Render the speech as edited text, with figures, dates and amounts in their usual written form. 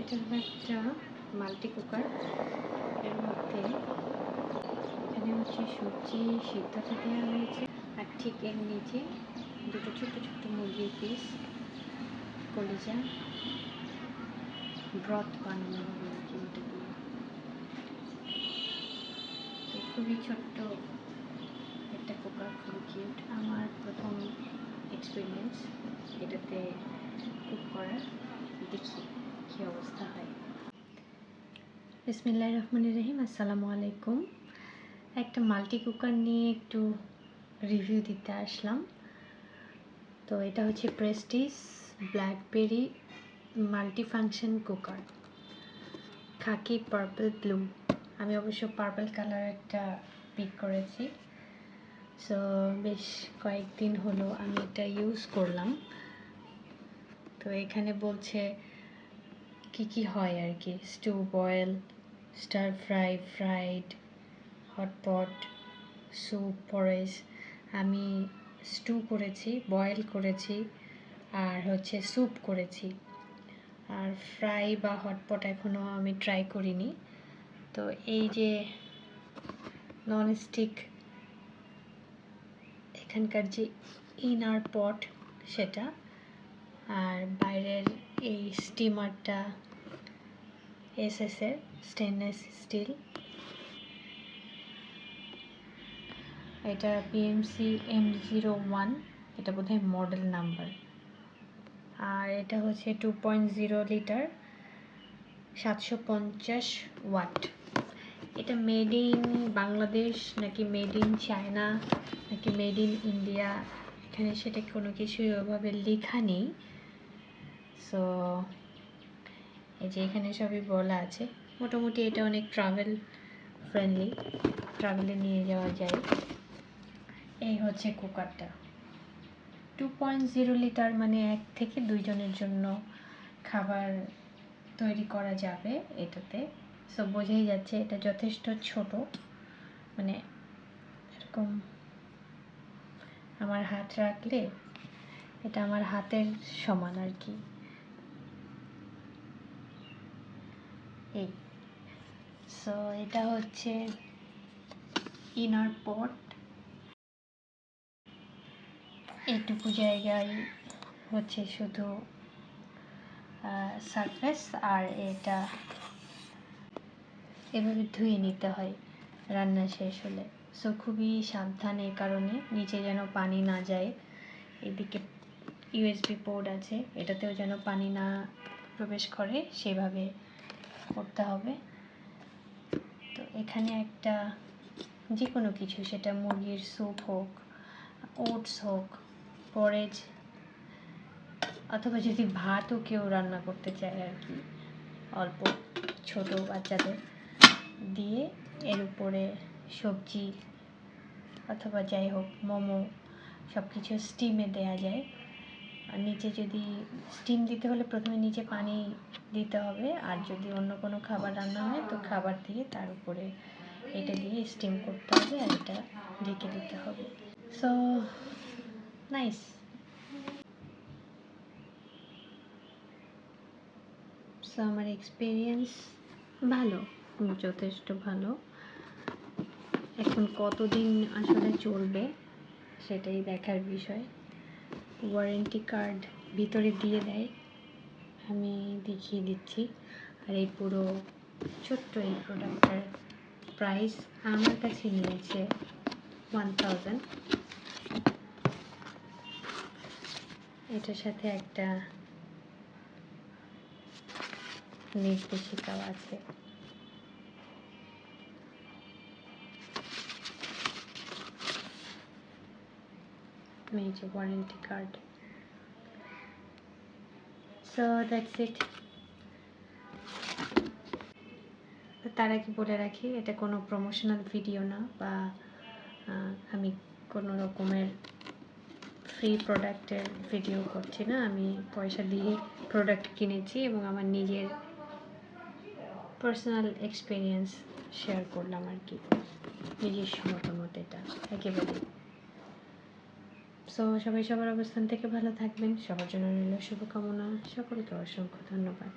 এটা হলো একটা মাল্টি কুকার। এর মধ্যে এখানে হচ্ছে সবজি সিদ্ধতে দেওয়া হয়েছে, আর ঠিক এর নিচে দুটো ছোট্ট ছোট্ট মুরগির পিস, কলিজা, ব্রথ বানানো হবে আর কি। এটা দিয়ে খুবই ছোট্ট একটা কুকার, খুবই কিউট। আমার প্রথম এক্সপিরিয়েন্স এটাতে কুক করার, দেখি কী অবস্থা হয়। বিসমিল্লাহির রহমানির রহিম। আসসালামু আলাইকুম। একটা মাল্টি কুকার নিয়ে একটু রিভিউ দিতে আসলাম। তো এটা হচ্ছে Prestige Blackberry multi function cooker, khaki purple blue. আমি অবশ্য পার্পল কালার একটা পিক করেছি। সো বেশ কয়েকদিন হলো আমি এটা ইউজ করলাম। তো এখানে বলছে কি কি হয় আর কি: stew, boil, stir fry, fried, hotpot, soup, porridge. আমি স্টু করেছি, বয়েল করেছি, আর হচ্ছে স্যুপ করেছি। আর ফ্রাই বা হটপট এখনও আমি ট্রাই করিনি। তো এই যে ননস্টিক এখানকার যে ইনার পট সেটা, আর বাইরের এই স্টিমারটা এসএসের স্টেনলেস স্টিল। এটা পিএমসি M01, এটা বোধহয় মডেল নাম্বার। আর এটা হচ্ছে 2.0 লিটার, 750 ওয়াট। এটা মেড ইন বাংলাদেশ নাকি মেড ইন চায়না নাকি মেড ইন ইন্ডিয়া, এখানে সেটা কোনো কিছুই ওভাবে লেখা নেই। সো এই যে এখানে সবই বলা আছে। মোটামুটি এটা অনেক ট্রাভেল ফ্রেন্ডলি, ট্রাভেলে নিয়ে যাওয়া যায়। এই হচ্ছে কুকারটা। 2.0 লিটার মানে 1 থেকে 2 জনের জন্য খাবার তৈরি করা যাবে এটাতে। সো বোঝাই যাচ্ছে এটা যথেষ্ট ছোট, মানে এরকম আমার হাত রাখলে এটা আমার হাতের সমান আর কি। এই সো এটা হচ্ছে ইনার পট। এইটুকু জায়গায় হচ্ছে শুধু সারফেস, আর এটা এভাবে ধুয়ে নিতে হয় রান্না শেষ হলে। সো খুবই সাবধানে, কারণে নিচে যেন পানি না যায়। এদিকে ইউএসবি পোর্ট আছে, এটাতেও যেন পানি না প্রবেশ করে, সেভাবে করতে হবে। তো এখানে একটা যে কোনো কিছু, সেটা মুরগির স্যুপ হোক, ওটস হোক, পরেজ, অথবা যদি ভাতও কেউ রান্না করতে চায় আর কি, অল্প ছোট বাচ্চাদের দিয়ে এর উপরে সবজি অথবা যাই হোক মোমো সব কিছু স্টিমে দেওয়া যায়। আর নিচে যদি স্টিম দিতে হলে প্রথমে নিচে পানি দিতে হবে, আর যদি অন্য কোনো খাবার রান্না হয় তো খাবার দিয়ে তার উপরে এটা দিয়ে স্টিম করতে হবে, আর এটা ঢেকে দিতে হবে। So nice. সো আমার এক্সপিরিয়েন্স ভালো, যথেষ্ট ভালো। এখন কতদিন আসলে চলবে সেটাই দেখার বিষয়। ওয়ারেন্টি কার্ড ভিতরে দিয়ে দেয়, আমি দেখিয়ে দিচ্ছি। আর এই পুরো ছোট্ট এই প্রোডাক্টটার প্রাইস আমার কাছে নিয়েছে 1000। এটার সাথে একটা নির্দেশিকাও আছে। এই যে warranty card. So that's it. তার আগে বলে রাখি, এটা কোনো প্রমোশনাল ভিডিও না, বা আমি কোনো রকমের ফ্রি প্রোডাক্টের ভিডিও করছি না। আমি পয়সা দিয়ে প্রোডাক্ট কিনেছি এবং আমার নিজের পার্সোনাল এক্সপিরিয়েন্স শেয়ার করলাম আর কি, নিজস্ব মতামত এটা একেবারে। সো সবাই সবার অবস্থান থেকে ভালো থাকবেন, সবার জন্য রইল শুভকামনা। সকলকে অসংখ্য ধন্যবাদ।